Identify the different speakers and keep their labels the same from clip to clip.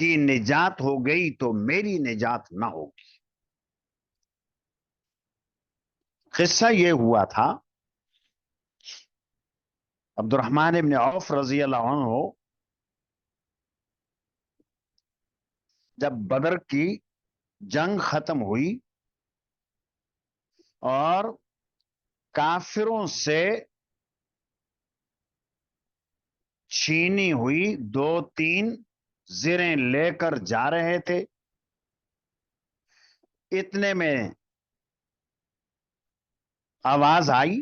Speaker 1: کی نجات ہو گئی تو میری نجات نہ ہوگی۔ قصہ یہ ہوا تھا، عبد الرحمن ابن عوف رضی اللہ عنہ جب بدر کی جنگ ختم ہوئی اور کافروں سے چھینی ہوئی 2-3 زریں لے کر جا رہے تھے، اتنے میں آواز آئی،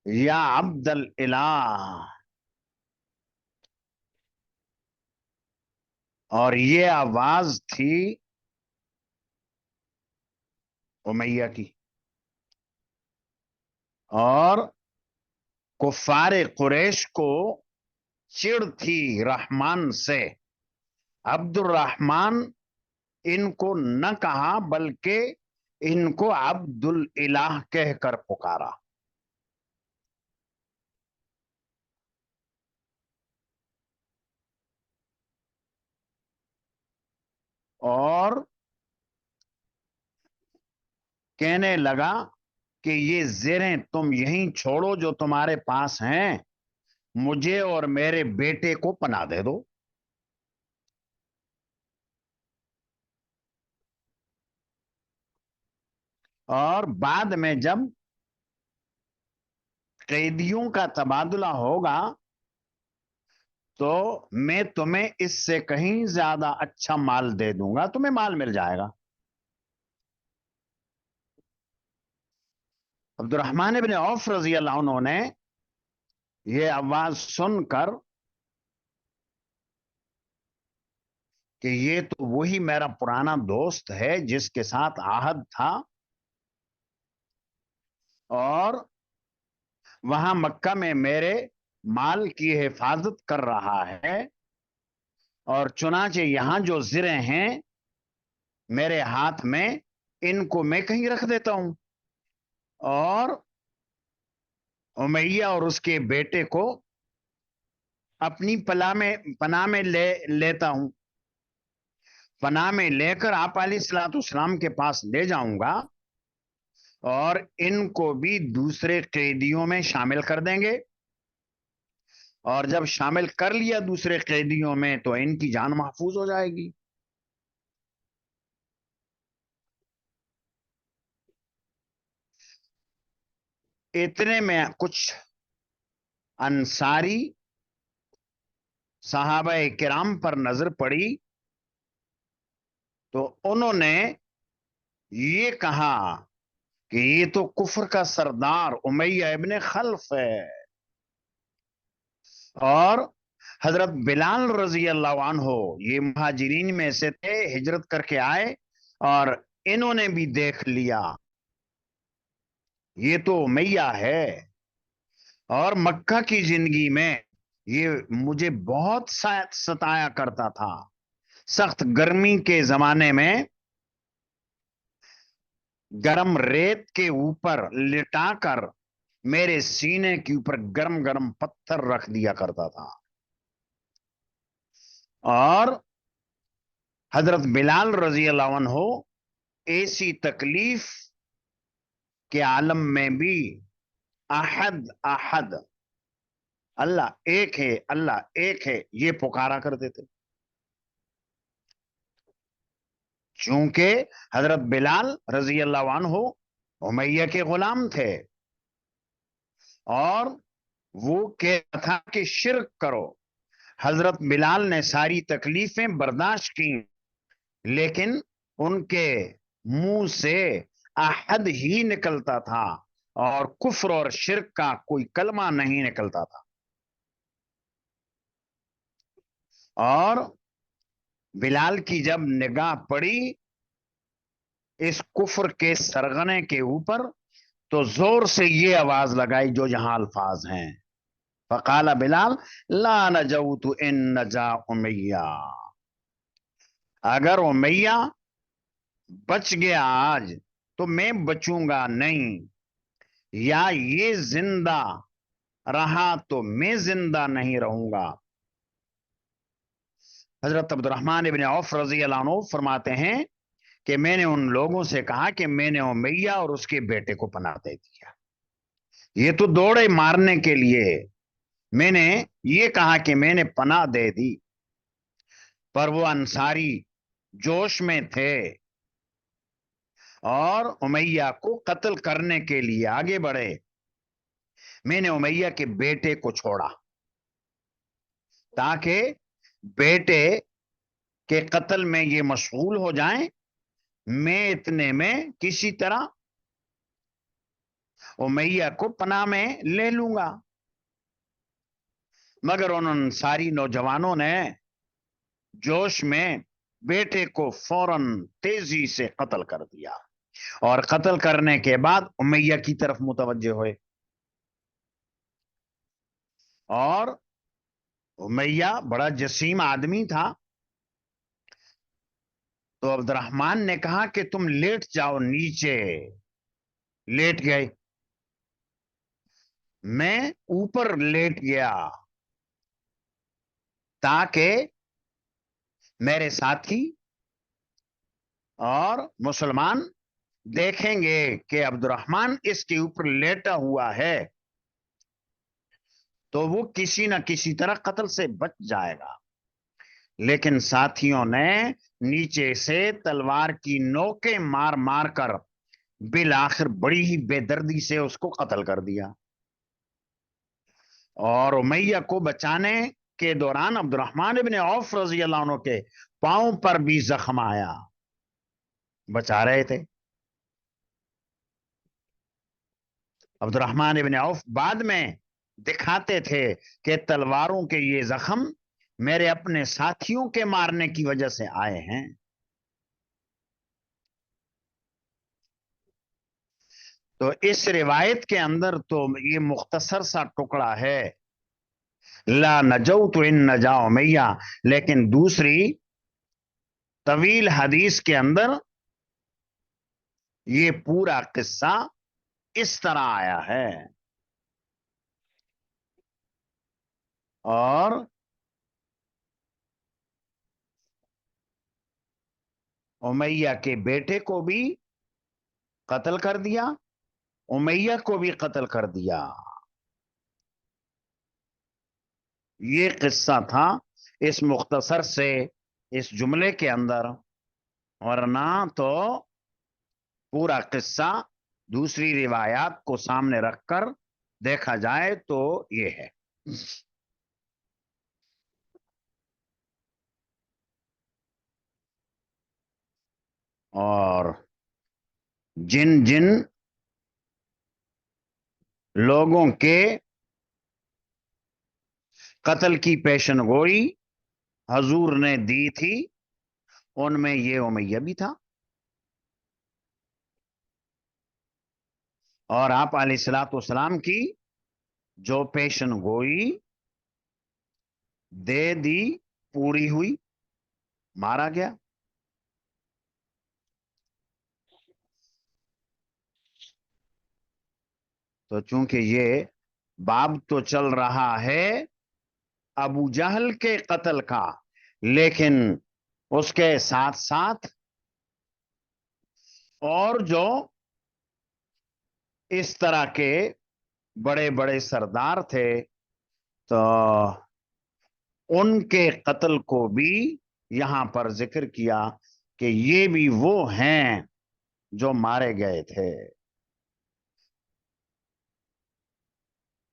Speaker 1: یا عبد الالہ، اور یہ آواز تھی امیہ کی، اور کفار قریش کو چڑ تھی رحمان سے۔ عبد الرحمن ان کو نہ کہا بلکہ ان کو عبد الالہ کہہ کر پکارا۔ اور کہنے لگا کہ یہ زریں تم یہیں چھوڑو جو تمہارے پاس ہیں، مجھے اور میرے بیٹے کو پناہ دے دو۔ اور بعد میں جب قیدیوں کا تبادلہ ہوگا تو میں تمہیں اس سے کہیں زیادہ اچھا مال دے دوں گا، تمہیں مال مل جائے گا۔ عبد الرحمن بن عوف رضی اللہ عنہ نے یہ آواز سن کر کہ یہ تو وہی میرا پرانا دوست ہے جس کے ساتھ عہد تھا، اور وہاں مکہ میں میرے مال کی حفاظت کر رہا ہے، اور چنانچہ یہاں جو زریں ہیں میرے ہاتھ میں، ان کو میں کہیں رکھ دیتا ہوں اور امیہ اور اس کے بیٹے کو اپنی پناہ میں لیتا ہوں، پناہ میں لے کر آپ علیہ الصلوۃ والسلام کے پاس لے جاؤں گا، اور ان کو بھی دوسرے قیدیوں میں شامل کر دیں گے، اور جب شامل کر لیا دوسرے قیدیوں میں تو ان کی جان محفوظ ہو جائے گی۔ اتنے میں کچھ انصاری صحابہ کرام پر نظر پڑی تو انہوں نے یہ کہا کہ یہ تو کفر کا سردار امیہ ابن خلف ہے، اور حضرت بلال رضی اللہ عنہ یہ مہاجرین میں سے تھے، ہجرت کر کے آئے، اور انہوں نے بھی دیکھ لیا یہ تو امیہ ہے، اور مکہ کی زندگی میں یہ مجھے بہت ستایا کرتا تھا، سخت گرمی کے زمانے میں گرم ریت کے اوپر لٹا کر میرے سینے کے اوپر گرم گرم پتھر رکھ دیا کرتا تھا، اور حضرت بلال رضی اللہ عنہ ایسی تکلیف کے عالم میں بھی احد احد، اللہ ایک ہے، اللہ ایک ہے، یہ پکارا کرتے تھے، چونکہ حضرت بلال رضی اللہ عنہ امیہ کے غلام تھے، اور وہ کہتا تھا کہ شرک کرو۔ حضرت بلال نے ساری تکلیفیں برداشت کی، لیکن ان کے منہ سے احد ہی نکلتا تھا اور کفر اور شرک کا کوئی کلمہ نہیں نکلتا تھا، اور بلال کی جب نگاہ پڑی اس کفر کے سرغنے کے اوپر تو زور سے یہ آواز لگائی جو یہاں الفاظ ہیں، فقال بلال لا نجوت ان نجا امیہ، اگر امیہ بچ گیا آج تو میں بچوں گا نہیں، یا یہ زندہ رہا تو میں زندہ نہیں رہوں گا. حضرت عبد الرحمن ابن عوف رضی اللہ عنہ فرماتے ہیں کہ میں نے ان لوگوں سے کہا کہ میں نے امیہ اور اس کے بیٹے کو پناہ دے دیا. یہ تو دوڑے مارنے کے لیے. میں نے یہ کہا کہ میں نے پناہ دے دی، پر وہ انصاری جوش میں تھے اور امیہ کو قتل کرنے کے لیے آگے بڑھے. میں نے امیہ کے بیٹے کو چھوڑا تاکہ بیٹے کے قتل میں یہ مشغول ہو جائیں. میں اتنے میں کسی طرح امیہ کو پناہ میں لے لوں گا. مگر ان ساری نوجوانوں نے جوش میں بیٹے کو فوراً تیزی سے قتل کر دیا اور قتل کرنے کے بعد امیہ کی طرف متوجہ ہوئے. اور امیہ بڑا جسیم آدمی تھا، تو عبد الرحمن نے کہا کہ تم لیٹ جاؤ نیچے. لیٹ گئے. میں اوپر لیٹ گیا تاکہ میرے ساتھی اور مسلمان دیکھیں گے کہ عبد الرحمن اس کے اوپر لیٹا ہوا ہے تو وہ کسی نہ کسی طرح قتل سے بچ جائے گا. لیکن ساتھیوں نے نیچے سے تلوار کی نوکیں مار مار کر بالآخر بڑی ہی بے دردی سے اس کو قتل کر دیا. اور امیہ کو بچانے کے دوران عبد الرحمن ابن عوف رضی اللہ عنہ کے پاؤں پر بھی زخم آیا. بچا رہے تھے. عبد الرحمن ابن عوف بعد میں دکھاتے تھے کہ تلواروں کے یہ زخم میرے اپنے ساتھیوں کے مارنے کی وجہ سے آئے ہیں. تو اس روایت کے اندر تو یہ مختصر سا ٹکڑا ہے، لا نجوت ان نجا امیہ، لیکن دوسری طویل حدیث کے اندر یہ پورا قصہ اس طرح آیا ہے. اور امیہ کے بیٹے کو بھی قتل کر دیا، امیہ کو بھی قتل کر دیا. یہ قصہ تھا اس مختصر سے اس جملے کے اندر، ورنہ تو پورا قصہ دوسری روایات کو سامنے رکھ کر دیکھا جائے تو یہ ہے. اور جن جن لوگوں کے قتل کی پیشن گوئی حضور نے دی تھی ان میں یہ امیہ بھی تھا. اور آپ علیہ الصلوۃ والسلام کی جو پیشن گوئی دے دی پوری ہوئی، مارا گیا. تو چونکہ یہ باب تو چل رہا ہے ابو جہل کے قتل کا، لیکن اس کے ساتھ ساتھ اور جو اس طرح کے بڑے بڑے سردار تھے تو ان کے قتل کو بھی یہاں پر ذکر کیا کہ یہ بھی وہ ہیں جو مارے گئے تھے.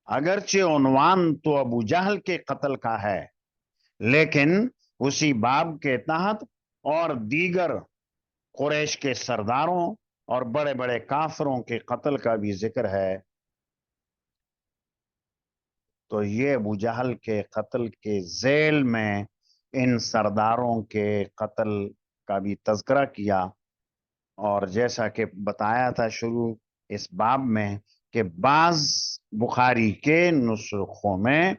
Speaker 1: اگرچہ عنوان تو ابو جہل کے قتل کا ہے، لیکن اسی باب کے تحت اور دیگر قریش کے سرداروں اور بڑے بڑے کافروں کے قتل کا بھی ذکر ہے. تو یہ ابو جہل کے قتل کے ذیل میں ان سرداروں کے قتل کا بھی تذکرہ کیا. اور جیسا کہ بتایا تھا شروع اس باب میں کہ بعض بخاری کے نسخوں میں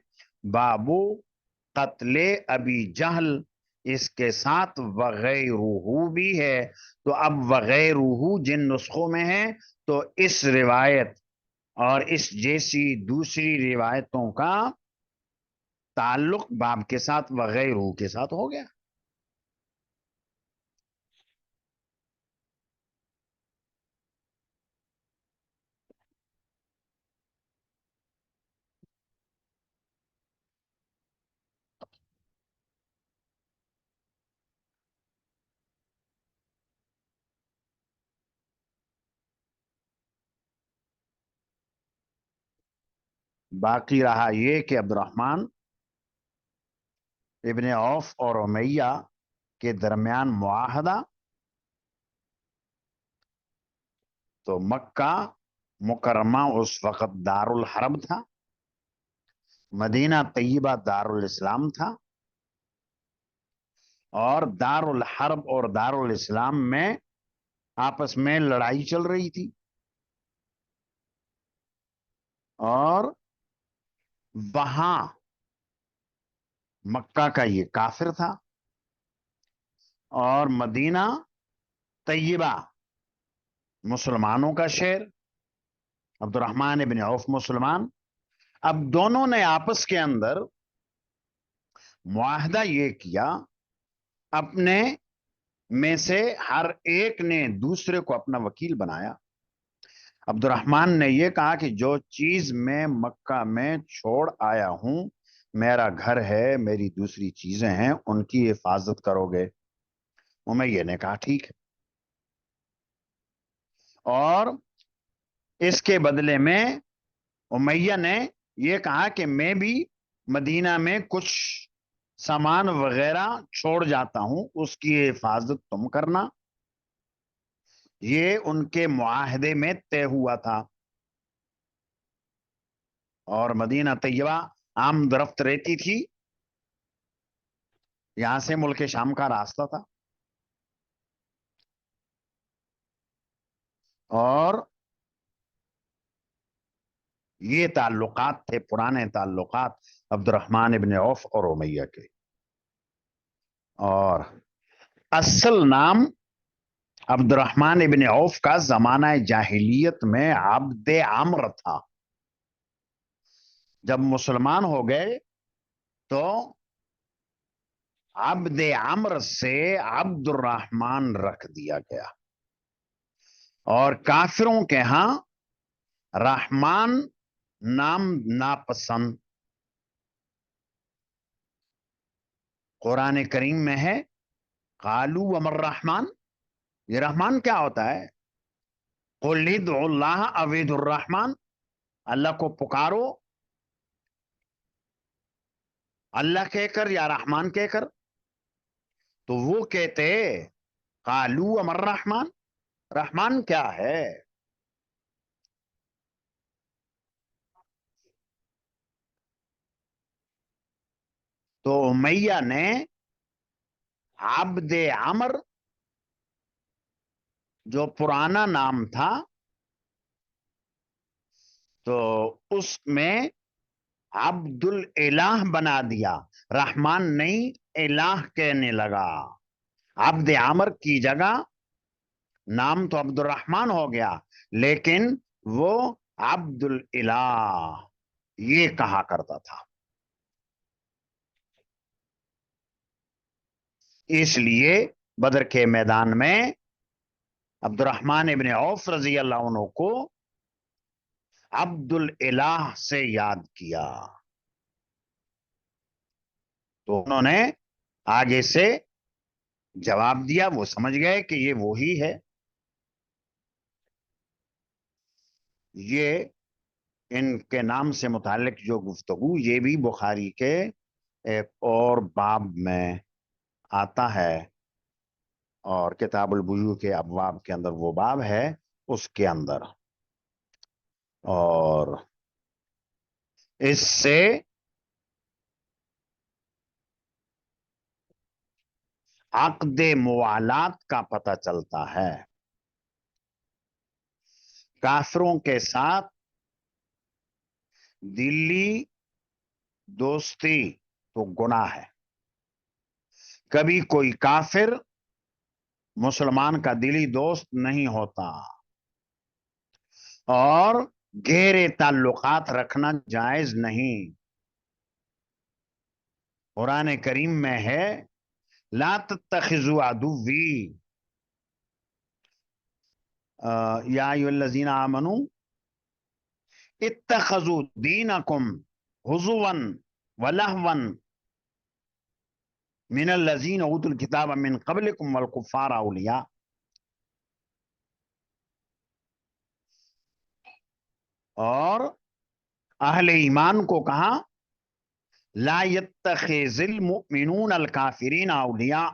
Speaker 1: بابو قتل ابی جہل اس کے ساتھ وغیرہ بھی ہے. تو اب وغیرہ جن نسخوں میں ہے تو اس روایت اور اس جیسی دوسری روایتوں کا تعلق باب کے ساتھ وغیرہ کے ساتھ ہو گیا. باقی رہا یہ کہ عبد الرحمن ابن عوف اور امیہ کے درمیان معاہدہ. تو مکہ مکرمہ اس وقت دار الحرب تھا، مدینہ طیبہ دار الاسلام تھا، اور دار الحرب اور دار الاسلام میں آپس میں لڑائی چل رہی تھی. اور وہاں مکہ کا یہ کافر تھا اور مدینہ طیبہ مسلمانوں کا شہر، عبد الرحمن ابن عوف مسلمان. اب دونوں نے آپس کے اندر معاہدہ یہ کیا، اپنے میں سے ہر ایک نے دوسرے کو اپنا وکیل بنایا. عبد الرحمن نے یہ کہا کہ جو چیز میں مکہ میں چھوڑ آیا ہوں، میرا گھر ہے، میری دوسری چیزیں ہیں، ان کی حفاظت کرو گے. امیہ نے کہا ٹھیک ہے. اور اس کے بدلے میں امیہ نے یہ کہا کہ میں بھی مدینہ میں کچھ سامان وغیرہ چھوڑ جاتا ہوں، اس کی حفاظت تم کرنا. یہ ان کے معاہدے میں طے ہوا تھا. اور مدینہ طیبہ عام درخت رہتی تھی، یہاں سے ملک شام کا راستہ تھا. اور یہ تعلقات تھے، پرانے تعلقات عبد الرحمن ابن عوف اور امیہ کے. اور اصل نام عبد الرحمن ابن عوف کا زمانہ جاہلیت میں عبد عمر تھا. جب مسلمان ہو گئے تو عبد عمر سے عبد الرحمن رکھ دیا گیا. اور کافروں کے ہاں رحمان نام ناپسند. قرآن کریم میں ہے قالو ومر رحمان. یہ رحمان کیا ہوتا ہے؟ قل ادعوا اللہ اوید الرحمان، اللہ کو پکارو اللہ کہہ کر یا رحمان کہہ کر. تو وہ کہتے قالو ومر رحمان، رحمان کیا ہے؟ تو امیہ نے عبد عمر جو پرانا نام تھا تو اس میں عبد الالہ بنا دیا، رحمان نہیں الہ کہنے لگا. عبد عمر کی جگہ نام تو عبد الرحمان ہو گیا، لیکن وہ عبد الالہ یہ کہا کرتا تھا. اس لیے بدر کے میدان میں عبد الرحمن ابن عوف رضی اللہ عنہ کو عبد الالہ سے یاد کیا. تو انہوں نے آگے سے جواب دیا، وہ سمجھ گئے کہ یہ وہی ہے. یہ ان کے نام سے متعلق جو گفتگو یہ بھی بخاری کے ایک اور باب میں آتا ہے، اور کتاب البیوع کے ابواب کے اندر وہ باب ہے اس کے اندر. اور اس سے عقد موالات کا پتہ چلتا ہے. کافروں کے ساتھ دلی دوستی تو گناہ ہے. کبھی کوئی کافر مسلمان کا دلی دوست نہیں ہوتا. اور گہرے تعلقات رکھنا جائز نہیں. قرآن کریم میں ہے لا تتخذوا عدوی یا ایھا الذین آمنوا اتخذوا دینکم ہزوا ولہوا من الذین اوتوا الکتاب من قبلکم والکفار اولیاء. اور اہل ایمان کو کہا لا يتخذ المؤمنون الکافرین اولیاء.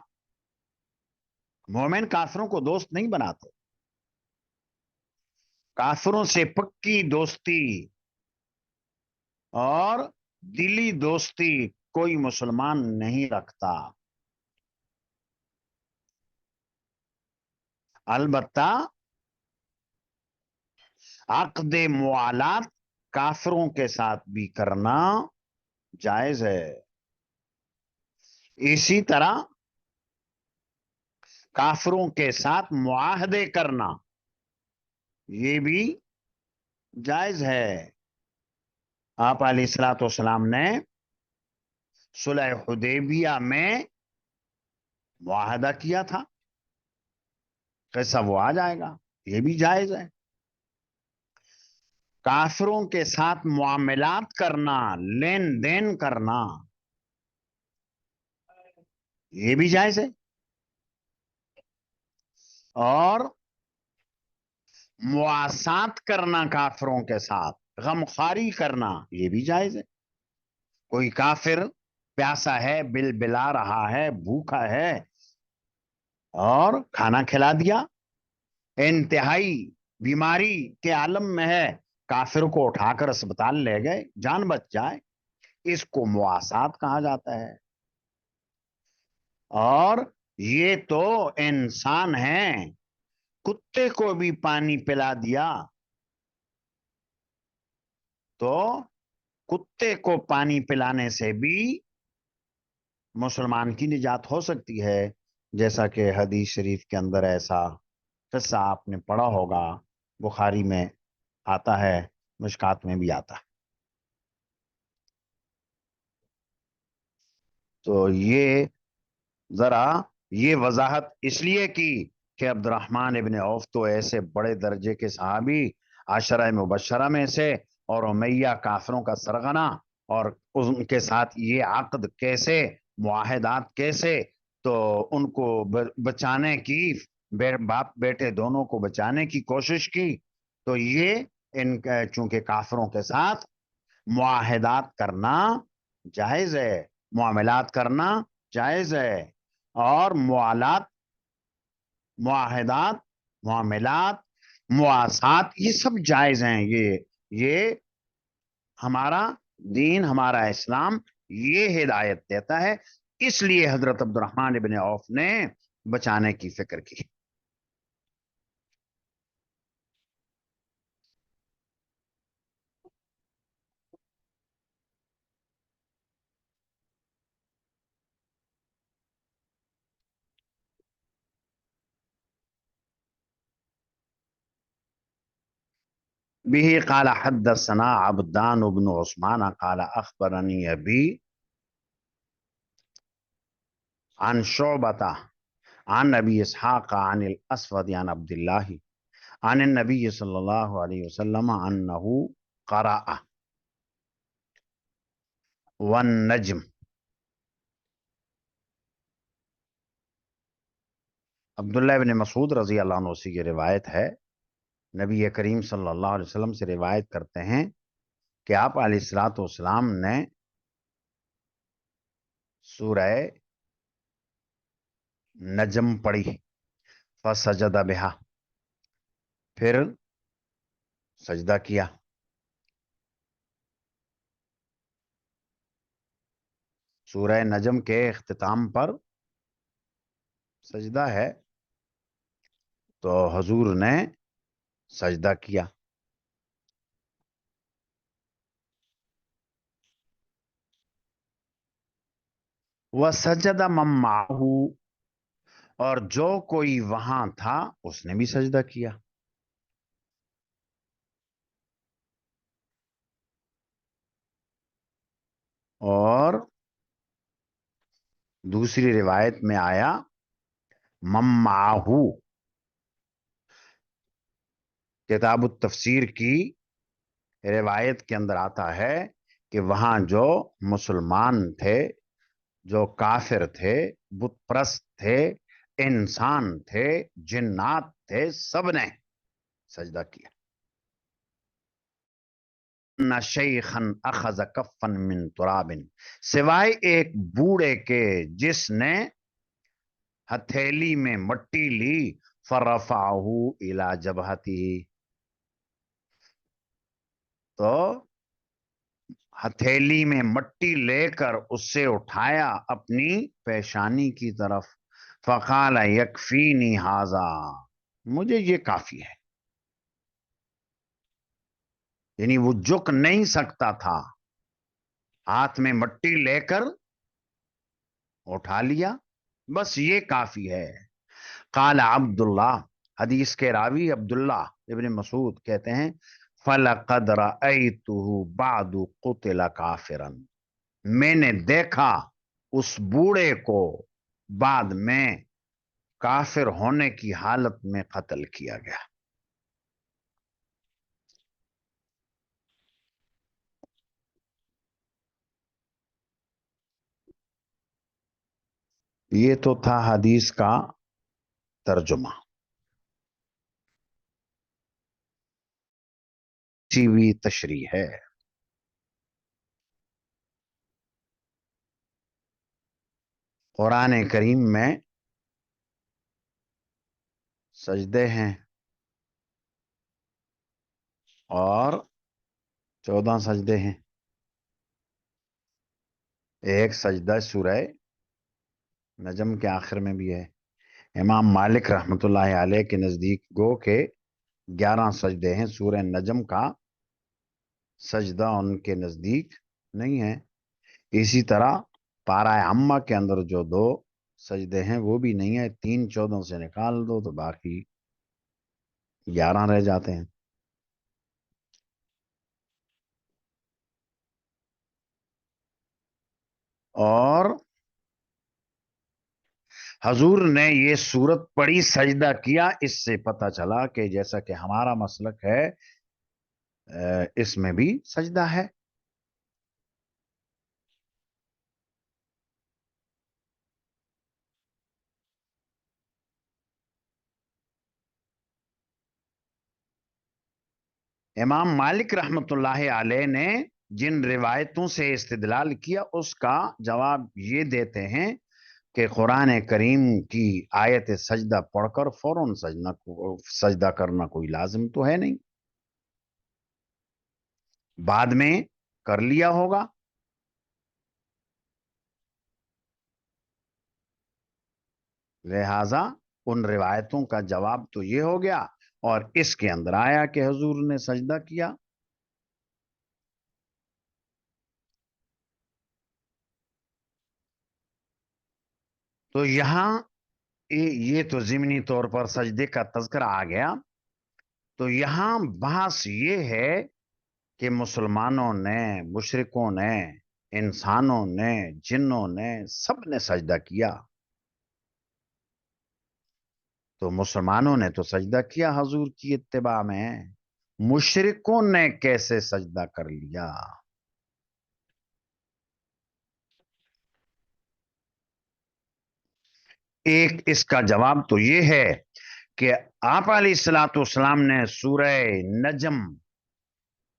Speaker 1: مومن کافروں کو دوست نہیں بناتے. کافروں سے پکی دوستی اور دلی دوستی کوئی مسلمان نہیں رکھتا. البتہ عقد موالات کافروں کے ساتھ بھی کرنا جائز ہے. اسی طرح کافروں کے ساتھ معاہدے کرنا یہ بھی جائز ہے. آپ علیہ الصلوۃ والسلام نے صلح حدیبیہ میں معاہدہ کیا تھا. قصہ وہ آ جائے گا. یہ بھی جائز ہے. کافروں کے ساتھ معاملات کرنا لین دین کرنا یہ بھی جائز ہے. اور مواسات کرنا کافروں کے ساتھ غمخواری کرنا یہ بھی جائز ہے. کوئی کافر پیاسا ہے بل بلا رہا ہے بھوکا ہے اور کھانا کھلا دیا. انتہائی بیماری کے عالم میں ہے کافر کو اٹھا کر اسپتال لے گئے جان بچ جائے اس کو مواسات کہا جاتا ہے. اور یہ تو انسان ہیں کتے کو بھی پانی پلا دیا تو کتے کو پانی پلانے سے بھی مسلمان کی نجات ہو سکتی ہے. جیسا کہ حدیث شریف کے اندر ایسا قصہ آپ نے پڑھا ہوگا. بخاری میں آتا ہے مشکات میں بھی آتا ہے. تو یہ ذرا یہ وضاحت اس لیے کی کہ عبد الرحمن ابن عوف تو ایسے بڑے درجے کے صحابی عشرہ مبشرہ میں سے اور امیہ کافروں کا سرغنہ اور ان کے ساتھ یہ عقد کیسے معاہدات کیسے تو ان کو بچانے کی باپ بیٹے دونوں کو بچانے کی کوشش کی. تو یہ ان چونکہ کافروں کے ساتھ معاہدات کرنا جائز ہے معاملات کرنا جائز ہے. اور موالات معاہدات معاملات مواسات یہ سب جائز ہیں. یہ ہمارا دین ہمارا اسلام یہ ہدایت دیتا ہے. اس لیے حضرت عبد الرحمن ابن عوف نے بچانے کی فکر کی. به قال حدثنا عبدان بن عثمان قال اخبرني ابي عن شعبة عن ابي اسحاق عن الاسود عن عبد الله عن النبي صلى الله عليه وسلم انه قرأ والنجم. عبداللہ ابن مسعود رضی اللہ عنہ سے یہ روایت ہے. نبی کریم صلی اللہ علیہ وسلم سے روایت کرتے ہیں کہ آپ علیہ الصلوۃ والسلام نے سورہ نجم پڑھی. فسجد بہا پھر سجدہ کیا. سورہ نجم کے اختتام پر سجدہ ہے تو حضور نے سجدہ کیا. وَسَجَدَ مَن مَّعَهُ اور جو کوئی وہاں تھا اس نے بھی سجدہ کیا. اور دوسری روایت میں آیا مماہو. کتاب التفسیر کی روایت کے اندر آتا ہے کہ وہاں جو مسلمان تھے، جو کافر تھے، بت پرست تھے، انسان تھے، جنات تھے، سب نے سجدہ کیا. نہ شیخن اخذ کفن من ترابن، سوائے ایک بوڑھے کے جس نے ہتھیلی میں مٹی لی، فرفعہ الی جبہتہ، تو ہتھیلی میں مٹی لے کر اس سے اٹھایا اپنی پیشانی کی طرف. فقال یکفینی ھذا، مجھے یہ کافی ہے. یعنی وہ جھک نہیں سکتا تھا، ہاتھ میں مٹی لے کر اٹھا لیا، بس یہ کافی ہے. قال عبداللہ، حدیث کے راوی عبداللہ ابن مسعود کہتے ہیں فَلَقَدْ رَأَيْتُهُ بَعْدُ قُتِلَ كَافِرًا، میں نے دیکھا اس بوڑھے کو بعد میں کافر ہونے کی حالت میں قتل کیا گیا. یہ تو تھا حدیث کا ترجمہ. بھی تشریح ہے. قرآن کریم میں سجدے ہیں اور 14 سجدے ہیں. ایک سجدہ سورہ نجم کے آخر میں بھی ہے. امام مالک رحمۃ اللہ علیہ کے نزدیک گو کے 11 سجدے ہیں. سورہ نجم کا سجدہ ان کے نزدیک نہیں ہے. اسی طرح پارہ عامہ کے اندر جو 2 سجدے ہیں وہ بھی نہیں ہے. 3 14 سے نکال دو تو باقی 11 رہ جاتے ہیں. اور حضور نے یہ سورت پڑھی، سجدہ کیا. اس سے پتہ چلا کہ جیسا کہ ہمارا مسلک ہے اس میں بھی سجدہ ہے. امام مالک رحمۃ اللہ علیہ نے جن روایتوں سے استدلال کیا اس کا جواب یہ دیتے ہیں کہ قرآن کریم کی آیت سجدہ پڑھ کر فوراً سجدہ کرنا کوئی لازم تو ہے نہیں، بعد میں کر لیا ہوگا. لہذا ان روایتوں کا جواب تو یہ ہو گیا، اور اس کے اندر آیا کہ حضور نے سجدہ کیا. تو یہاں یہ تو ضمنی طور پر سجدے کا تذکرہ آ گیا. تو یہاں بحث یہ ہے کہ مسلمانوں نے، مشرکوں نے، انسانوں نے، جنوں نے، سب نے سجدہ کیا. تو مسلمانوں نے تو سجدہ کیا حضور کی اتباع میں، مشرکوں نے کیسے سجدہ کر لیا؟ ایک اس کا جواب تو یہ ہے کہ آپ علیہ الصلوۃ والسلام نے سورہ نجم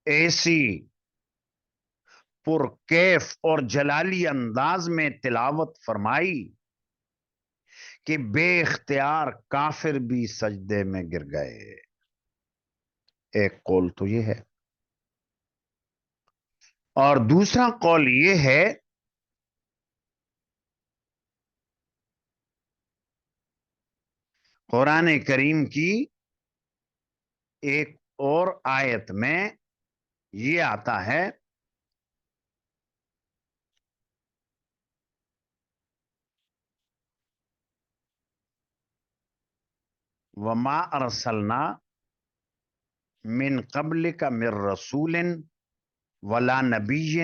Speaker 1: ایسی پرکیف اور جلالی انداز میں تلاوت فرمائی کہ بے اختیار کافر بھی سجدے میں گر گئے. ایک قول تو یہ ہے، اور دوسرا قول یہ ہے قرآن کریم کی ایک اور آیت میں یہ آتا ہے وما ارسلنا من قبلک من رسول ولا نبی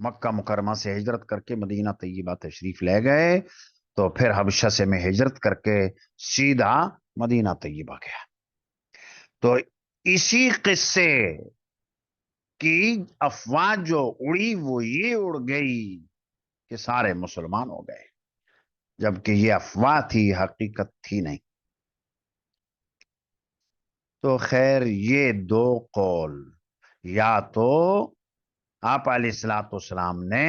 Speaker 1: مکہ مکرمہ سے ہجرت کر کے مدینہ طیبہ تشریف لے گئے، تو پھر حبشہ سے میں ہجرت کر کے سیدھا مدینہ طیبہ گیا۔ تو اسی قصے کی افواہ جو اڑی وہ یہ اڑ گئی کہ سارے مسلمان ہو گئے، جبکہ یہ افواہ تھی، حقیقت تھی نہیں۔ تو خیر یہ دو قول، یا تو آپ علیہ الصلوۃ والسلام نے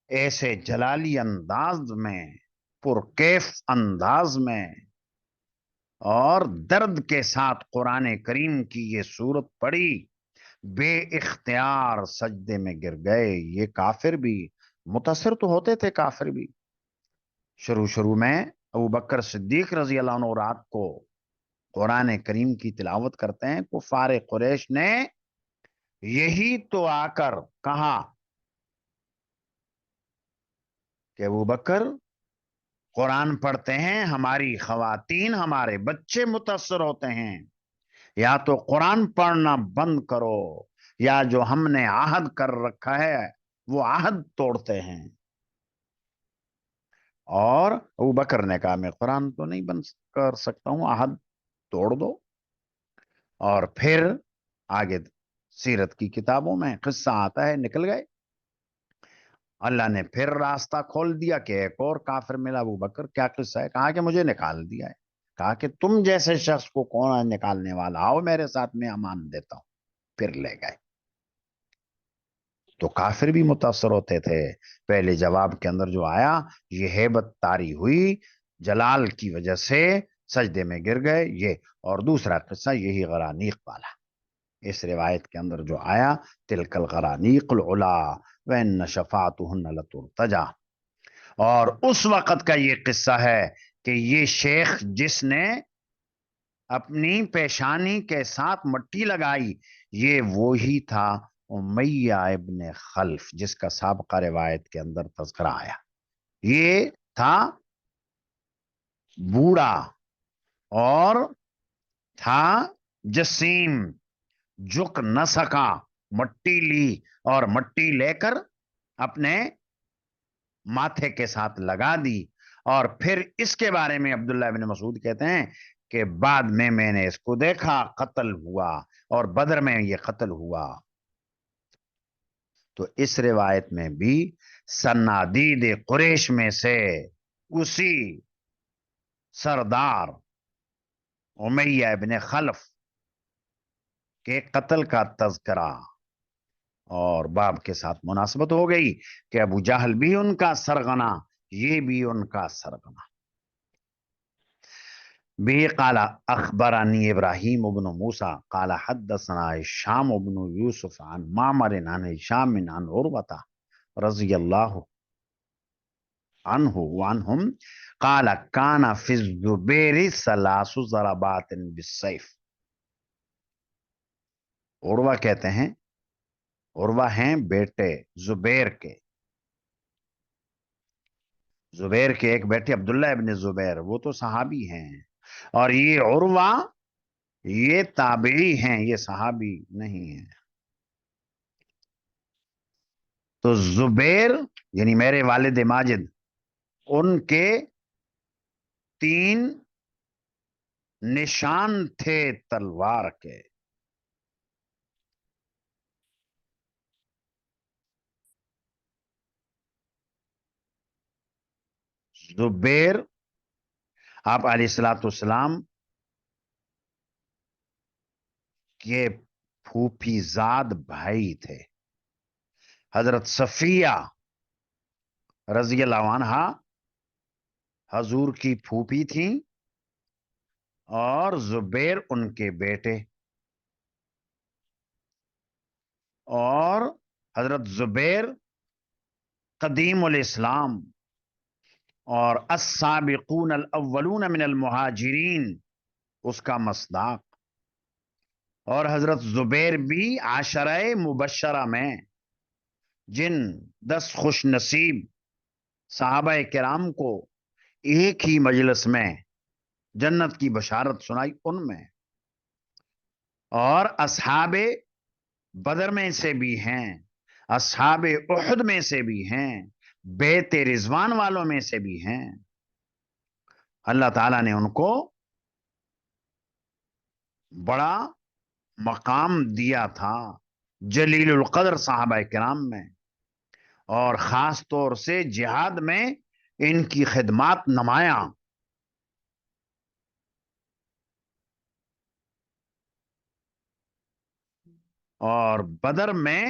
Speaker 1: ایسے جلالی انداز میں، پرکیف انداز میں اور درد کے ساتھ قرآن کریم کی یہ سورت پڑھی، بے اختیار سجدے میں گر گئے۔ یہ کافر بھی متاثر تو ہوتے تھے، کافر بھی شروع میں ابو بکر صدیق رضی اللہ عنہ رات کو قرآن کریم کی تلاوت کرتے ہیں، کفار قریش نے یہی تو آ کر کہا کہ ابو بکر قرآن پڑھتے ہیں، ہماری خواتین ہمارے بچے متاثر ہوتے ہیں، یا تو قرآن پڑھنا بند کرو یا جو ہم نے عہد کر رکھا ہے وہ عہد توڑتے ہیں۔ اور ابو بکر نے کہا میں قرآن تو نہیں بند کر سکتا ہوں، عہد توڑ دو۔ اور پھر آگے سیرت کی کتابوں میں قصہ آتا ہے، نکل گئے۔ اللہ نے پھر راستہ کھول دیا کہ ایک اور کافر ملا، ابو بکر کیا قصہ ہے؟ کہا کہ مجھے نکال دیا ہے۔ کہا کہ تم جیسے شخص کو کون ہے نکالنے والا، آؤ میرے ساتھ، میں امان دیتا ہوں۔ پھر لے گئے۔ تو کافر بھی متاثر ہوتے تھے۔ پہلے جواب کے اندر جو آیا یہ ہیبت طاری ہوئی، جلال کی وجہ سے سجدے میں گر گئے یہ۔ اور دوسرا قصہ یہی غرانیق والا، اس روایت کے اندر جو آیا تلک الغرانیق العلا وان شفاعتهن لترتجا، اور اس وقت کا یہ قصہ ہے کہ یہ شیخ جس نے اپنی پیشانی کے ساتھ مٹی لگائی، یہ وہی تھا امیہ ابن خلف، جس کا سابقہ روایت کے اندر تذکرہ آیا۔ یہ تھا بوڑھا اور تھا جسیم، جھک نہ سکا، مٹی لی اور مٹی لے کر اپنے ماتھے کے ساتھ لگا دی۔ اور پھر اس کے بارے میں عبداللہ ابن مسعود کہتے ہیں کہ بعد میں نے اس کو دیکھا قتل ہوا، اور بدر میں یہ قتل ہوا۔ تو اس روایت میں بھی سنادید قریش میں سے اسی سردار امیہ ابن خلف کے قتل کا تذکرہ اور باب کے ساتھ مناسبت ہو گئی کہ ابو جہل بھی ان کا سرغنا، یہ بھی ان کا سرغنا۔ بھی قال اخبرانی ابراہیم ابن موسیٰ قال حدثنا هشام ابن یوسف عن معمر عن هشام عن عروہ رضی اللہ عنہ وعنہم قال کان فی الزبیر ثلاث ضربات بالسیف۔ عروہ کہتے ہیں، عروہ ہیں بیٹے زبیر کے، زبیر کے ایک بیٹے عبداللہ ابن زبیر، وہ تو صحابی ہیں، اور یہ عروہ یہ تابعی ہیں، یہ صحابی نہیں ہیں۔ تو زبیر یعنی میرے والد ماجد، ان کے 3 نشان تھے تلوار کے۔ زبیر آپ علیہ الصلوۃ والسلام کے پھوپھی زاد بھائی تھے۔ حضرت صفیہ رضی اللہ عنہا حضور کی پھوپھی تھیں، اور زبیر ان کے بیٹے، اور حضرت زبیر قدیم الاسلام اور السابقون الاولون من المہاجرین اس کا مصداق، اور حضرت زبیر بھی عشرہ مبشرہ میں جن 10 خوش نصیب صحابہ کرام کو ایک ہی مجلس میں جنت کی بشارت سنائی ان میں، اور اصحاب بدر میں سے بھی ہیں، اصحاب احد میں سے بھی ہیں، بیت رضوان والوں میں سے بھی ہیں. اللہ تعالیٰ نے ان کو بڑا مقام دیا تھا جلیل القدر صحابہ کرام میں، اور خاص طور سے جہاد میں ان کی خدمات نمایاں. اور بدر میں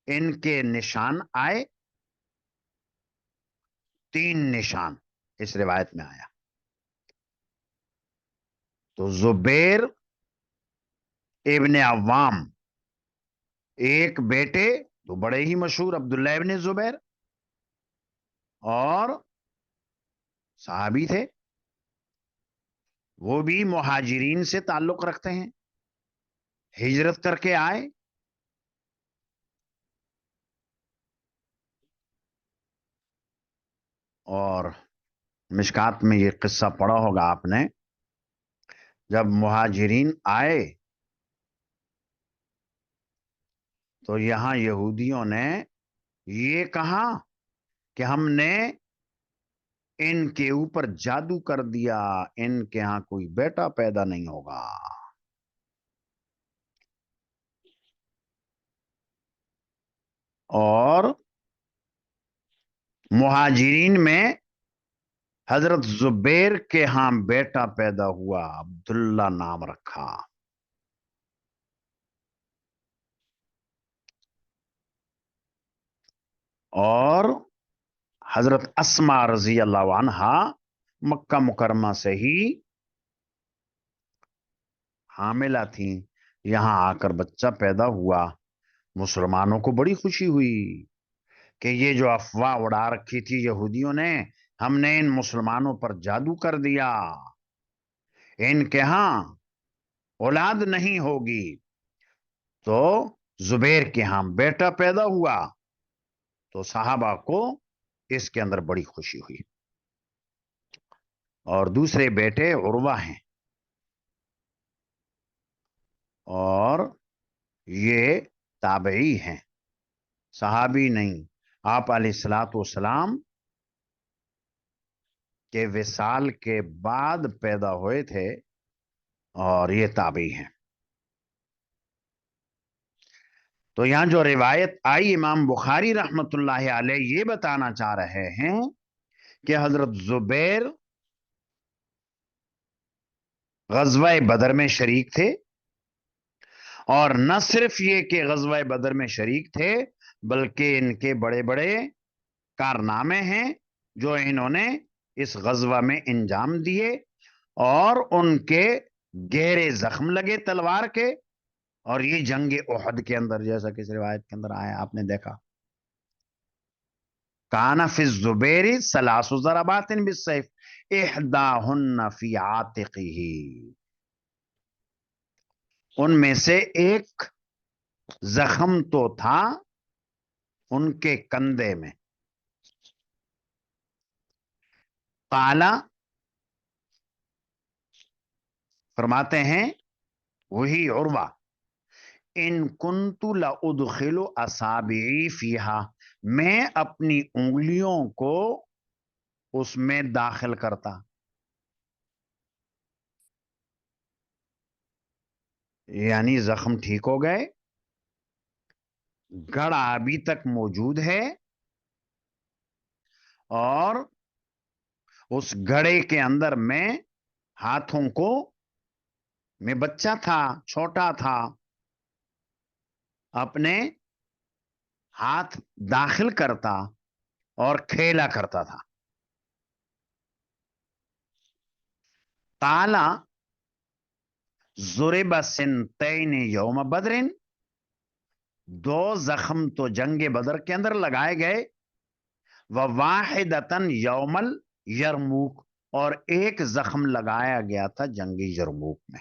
Speaker 1: ان کے نشان آئے، 3 نشان اس روایت میں آیا. تو زبیر ابن عوام، ایک بیٹے تو بڑے ہی مشہور عبداللہ ابن زبیر، اور صحابی تھے، وہ بھی مہاجرین سے تعلق رکھتے ہیں، ہجرت کر کے آئے. اور مشکات میں یہ قصہ پڑھا ہوگا آپ نے، جب مہاجرین آئے تو یہاں یہودیوں نے یہ کہا کہ ہم نے ان کے اوپر جادو کر دیا، ان کے ہاں کوئی بیٹا پیدا نہیں ہوگا. اور مہاجرین میں حضرت زبیر کے ہاں بیٹا پیدا ہوا، عبداللہ نام رکھا. اور حضرت اسما رضی اللہ عنہا مکہ مکرمہ سے ہی حاملہ تھیں، یہاں آ کر بچہ پیدا ہوا. مسلمانوں کو بڑی خوشی ہوئی کہ یہ جو افواہ اڑا رکھی تھی یہودیوں نے، ہم نے ان مسلمانوں پر جادو کر دیا، ان کے ہاں اولاد نہیں ہوگی. تو زبیر کے ہاں بیٹا پیدا ہوا تو صحابہ کو اس کے اندر بڑی خوشی ہوئی. اور دوسرے بیٹے عروہ ہیں، اور یہ تابعی ہیں، صحابی نہیں. آپ علیہ الصلوۃ والسلام کے وصال کے بعد پیدا ہوئے تھے، اور یہ تابعی ہیں. تو یہاں جو روایت آئی، امام بخاری رحمت اللہ علیہ یہ بتانا چاہ رہے ہیں کہ حضرت زبیر غزوہ بدر میں شریک تھے، اور نہ صرف یہ کہ غزوہ بدر میں شریک تھے، بلکہ ان کے بڑے بڑے کارنامے ہیں جو انہوں نے اس غزوہ میں انجام دیے، اور ان کے گہرے زخم لگے تلوار کے. اور یہ جنگ احد کے اندر، جیسا کہ اس روایت کے اندر آیا آپ نے دیکھا، کان فی الزبیر ثلاث ضربات بالسیف احداہن فی عاتقہ، ان میں سے ایک زخم تو تھا ان کے کندھے میں. قالا فرماتے ہیں وہی عروہ، ان کنت لادخل اصابعی فیہا، میں اپنی انگلیوں کو اس میں داخل کرتا. یعنی زخم ٹھیک ہو گئے، گڑھ ابھی تک موجود ہے، اور اس گڑھے کے اندر میں ہاتھوں کو، میں بچہ تھا، چھوٹا تھا، اپنے ہاتھ داخل کرتا اور کھیلا کرتا تھا. تالا ضرب سنتین یوم بدرن، 2 زخم تو جنگ بدر کے اندر لگائے گئے، وواحدتن یوم یرموک، اور ایک زخم لگایا گیا تھا جنگ یرموک میں.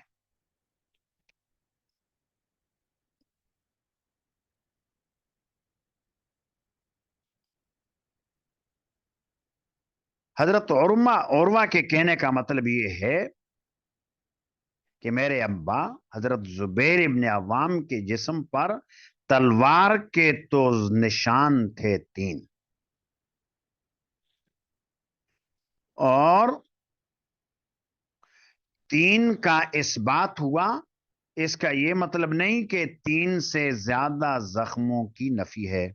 Speaker 1: حضرت عروہ کے کہنے کا مطلب یہ ہے کہ میرے ابا حضرت زبیر ابن عوام کے جسم پر تلوار کے تو نشان تھے 3، اور 3 کا اس بات ہوا. اس کا یہ مطلب نہیں کہ 3 سے زیادہ زخموں کی نفی ہے،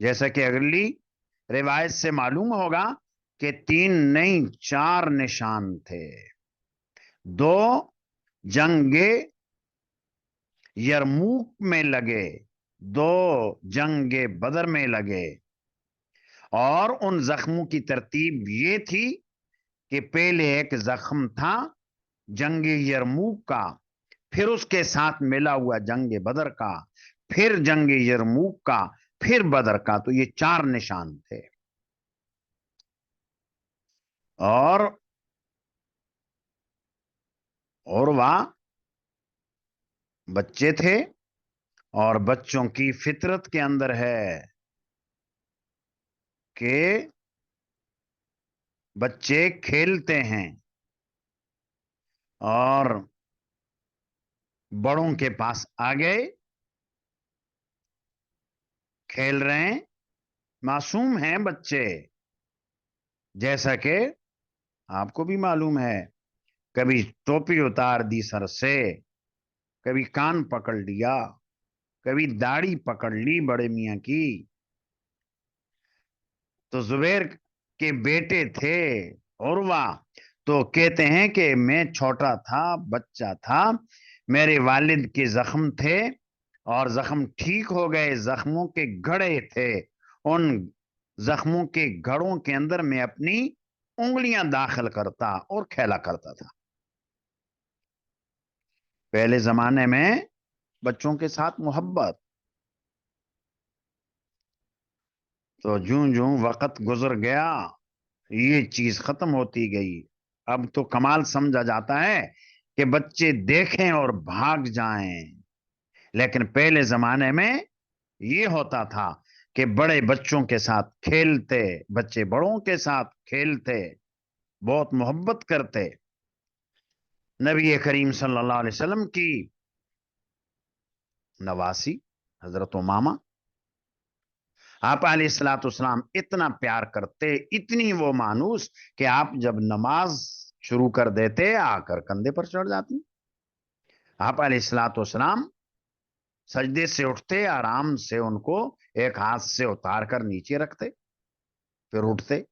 Speaker 1: جیسا کہ اگلی روایت سے معلوم ہوگا کہ 3 نہیں 4 نشان تھے. 2 جنگ یرموک میں لگے، 2 جنگ بدر میں لگے، اور ان زخموں کی ترتیب یہ تھی کہ پہلے ایک زخم تھا جنگ یرموک کا، پھر اس کے ساتھ ملا ہوا جنگ بدر کا، پھر جنگ یرموک کا، پھر بدر کا. تو یہ 4 نشان تھے. اور عروہ بچے تھے، اور بچوں کی فطرت کے اندر ہے کہ بچے کھیلتے ہیں اور بڑوں کے پاس آ گئے، کھیل رہے ہیں، معصوم ہیں بچے. جیسا کہ آپ کو بھی معلوم ہے، کبھی ٹوپی اتار دی سر سے، کبھی کان پکڑ لیا، کبھی داڑھی پکڑ لی بڑے میاں کی. تو زبیر کے بیٹے تھے عروہ، تو کہتے ہیں کہ میں چھوٹا تھا، بچہ تھا، میرے والد کے زخم تھے اور زخم ٹھیک ہو گئے، زخموں کے گھڑے تھے، ان زخموں کے گھڑوں کے اندر میں اپنی انگلیاں داخل کرتا اور کھیلا کرتا تھا. پہلے زمانے میں بچوں کے ساتھ محبت. تو جوں جوں وقت گزر گیا یہ چیز ختم ہوتی گئی. اب تو کمال سمجھا جاتا ہے کہ بچے دیکھیں اور بھاگ جائیں، لیکن پہلے زمانے میں یہ ہوتا تھا کہ بڑے بچوں کے ساتھ کھیلتے، بچے بڑوں کے ساتھ کھیلتے، بہت محبت کرتے. نبی کریم صلی اللہ علیہ وسلم کی نواسی حضرت امامہ، آپ علیہ الصلوۃ والسلام اتنا پیار کرتے، اتنی وہ مانوس کہ آپ جب نماز شروع کر دیتے آ کر کندھے پر چڑھ جاتی. آپ علیہ الصلوۃ والسلام سجدے سے اٹھتے، آرام سے ان کو ایک ہاتھ سے اتار کر نیچے رکھتے، پھر اٹھتے.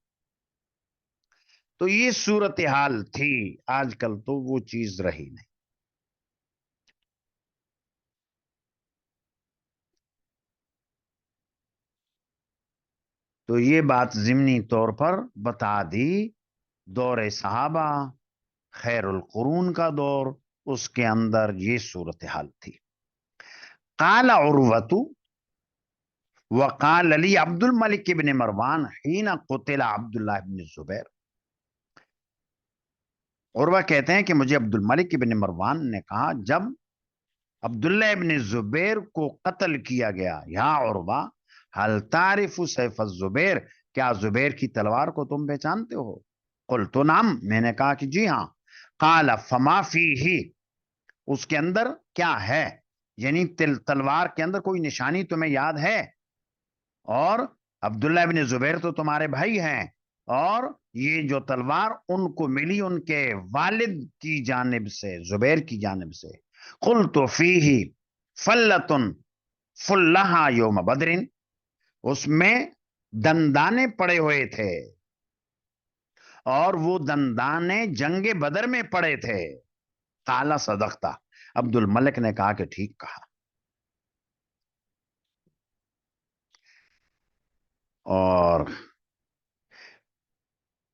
Speaker 1: تو یہ صورتحال تھی. آج کل تو وہ چیز رہی نہیں. تو یہ بات ضمنی طور پر بتا دی. دور صحابہ، خیر القرون کا دور، اس کے اندر یہ صورتحال تھی. قال عروۃ وقال علی عبد الملک ابن مروان حین قتل عبداللہ ابن الزبیر. عروہ کہتے ہیں کہ مجھے عبد الملک ابن مروان نے کہا جب عبداللہ ابن زبیر کو قتل کیا گیا، یا عروہ حل تعرف سیف الزبیر، کیا زبیر کی تلوار کو تم پہچانتے ہو؟ قلت نعم، میں نے کہا کہ جی ہاں. قال فما فیہ، اس کے اندر کیا ہے، یعنی تلوار کے اندر کوئی نشانی تمہیں یاد ہے؟ اور عبداللہ ابن زبیر تو تمہارے بھائی ہیں، اور یہ جو تلوار ان کو ملی ان کے والد کی جانب سے، زبیر کی جانب سے. قلت فیہ فلتن فلہا یوم بدرن، اس میں دندانے پڑے ہوئے تھے، اور وہ دندانے جنگ بدر میں پڑے تھے. قال صدقتا، عبد الملک نے کہا کہ ٹھیک کہا. اور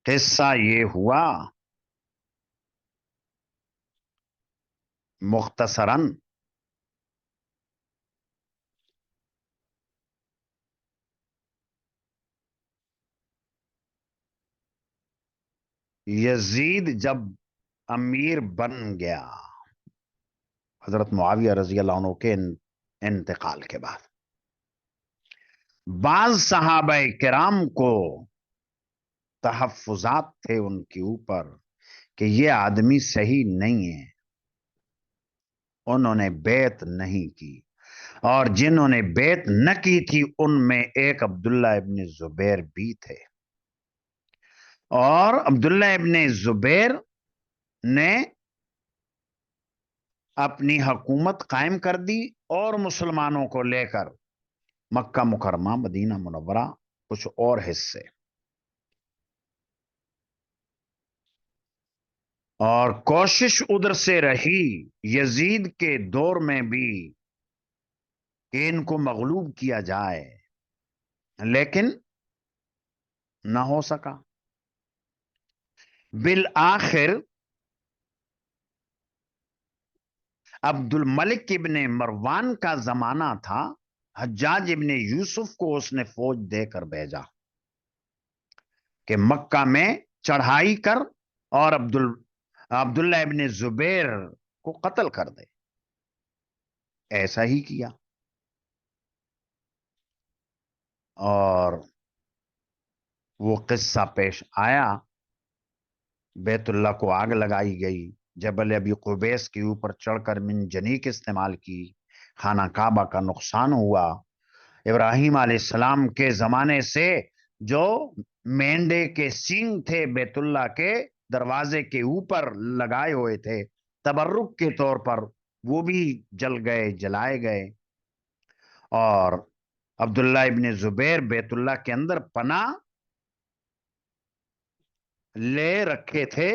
Speaker 1: قصہ یہ ہوا مختصراً. یزید جب امیر بن گیا حضرت معاویہ رضی اللہ عنہ کے انتقال کے بعد، بعض صحابہ کرام کو تحفظات تھے ان کے اوپر کہ یہ آدمی صحیح نہیں ہے، انہوں نے بیعت نہیں کی، اور جنہوں نے بیعت نہ کی تھی ان میں ایک عبداللہ ابن زبیر بھی تھے، اور عبداللہ ابن زبیر نے اپنی حکومت قائم کر دی اور مسلمانوں کو لے کر مکہ مکرمہ، مدینہ منورہ، کچھ اور حصے، اور کوشش ادھر سے رہی یزید کے دور میں بھی کہ ان کو مغلوب کیا جائے، لیکن نہ ہو سکا۔ بالآخر عبد الملک ابن مروان کا زمانہ تھا، حجاج ابن یوسف کو اس نے فوج دے کر بھیجا کہ مکہ میں چڑھائی کر اور عبداللہ ابن زبیر کو قتل کر دے۔ ایسا ہی کیا، اور وہ قصہ پیش آیا، بیت اللہ کو آگ لگائی گئی، جبل ابی قبیس کے اوپر چڑھ کر منجنیق استعمال کی، خانہ کعبہ کا نقصان ہوا، ابراہیم علیہ السلام کے زمانے سے جو مینڈے کے سینگ تھے بیت اللہ کے دروازے کے اوپر لگائے ہوئے تھے تبرک کے طور پر، وہ بھی جل گئے، جلائے گئے، اور عبداللہ ابن زبیر بیت اللہ کے اندر پناہ لے رکھے تھے،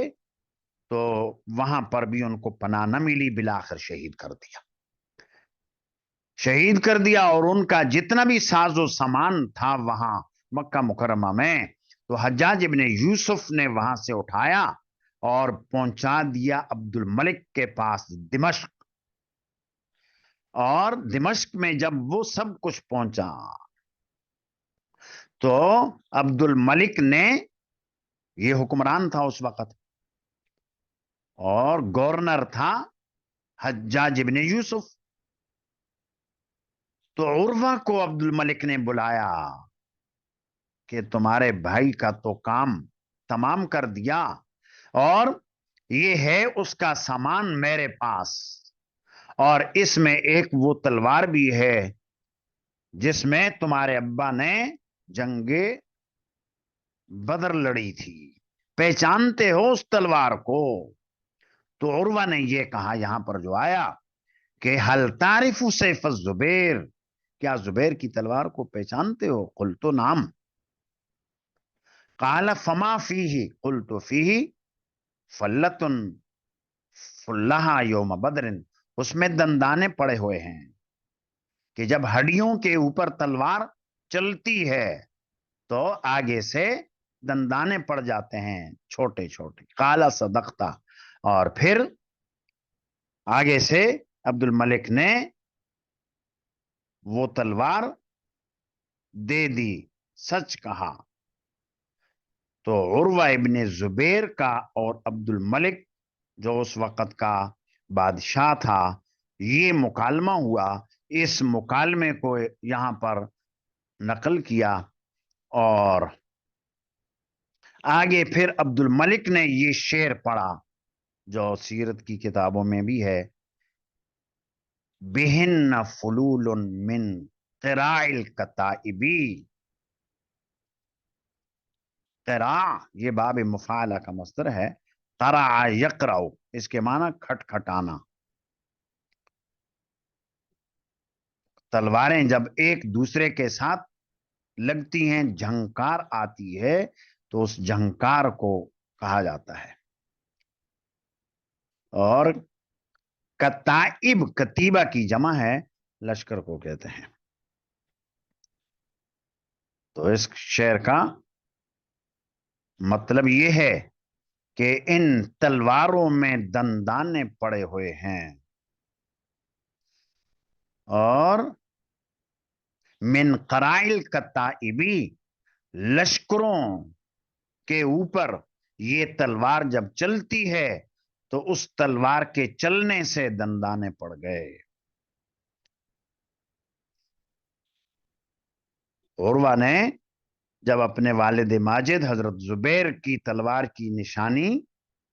Speaker 1: تو وہاں پر بھی ان کو پناہ نہ ملی، بالآخر شہید کر دیا، شہید کر دیا، اور ان کا جتنا بھی ساز و سامان تھا وہاں مکہ مکرمہ میں، تو حجاج ابن یوسف نے وہاں سے اٹھایا اور پہنچا دیا عبد الملک کے پاس دمشق، اور دمشق میں جب وہ سب کچھ پہنچا تو عبد الملک نے، یہ حکمران تھا اس وقت اور گورنر تھا حجاج ابن یوسف، تو عروہ کو عبد الملک نے بلایا کہ تمہارے بھائی کا تو کام تمام کر دیا، اور یہ ہے اس کا سامان میرے پاس، اور اس میں ایک وہ تلوار بھی ہے جس میں تمہارے ابا نے جنگ بدر لڑی تھی، پہچانتے ہو اس تلوار کو؟ تو عروہ نے یہ کہا یہاں پر جو آیا کہ حل تعرف سیف الزبیر، کیا زبیر کی تلوار کو پہچانتے ہو؟ قلت نعم۔ قال فما فیہ، قلت فیہ فلۃ فلھا یوم بدر، اس میں دندانے پڑے ہوئے ہیں کہ جب ہڈیوں کے اوپر تلوار چلتی ہے تو آگے سے دندانے پڑ جاتے ہیں چھوٹے چھوٹے۔ قال صدقتا، اور پھر آگے سے عبد الملک نے وہ تلوار دے دی، سچ کہا۔ تو عروہ ابن زبیر کا اور عبد الملک جو اس وقت کا بادشاہ تھا، یہ مکالمہ ہوا، اس مکالمے کو یہاں پر نقل کیا، اور آگے پھر عبد الملک نے یہ شعر پڑھا جو سیرت کی کتابوں میں بھی ہے، بہن فلول من قراع الکتائبی، قراع یہ باب مفعلہ کا مصدر ہے، قرع یقرع، اس کے معنی کھٹکھٹانا، تلواریں جب ایک دوسرے کے ساتھ لگتی ہیں، جھنکار آتی ہے، تو اس جھنکار کو کہا جاتا ہے۔ اور کتائب، کتیبہ کی جمع ہے، لشکر کو کہتے ہیں۔ تو اس شعر کا مطلب یہ ہے کہ ان تلواروں میں دندانے پڑے ہوئے ہیں، اور من قرائل کتائبی، لشکروں کے اوپر یہ تلوار جب چلتی ہے تو اس تلوار کے چلنے سے دندانے پڑ گئے۔ عروہ نے جب اپنے والد ماجد حضرت زبیر کی تلوار کی نشانی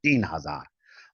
Speaker 1: 3,000,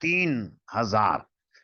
Speaker 1: 3,000।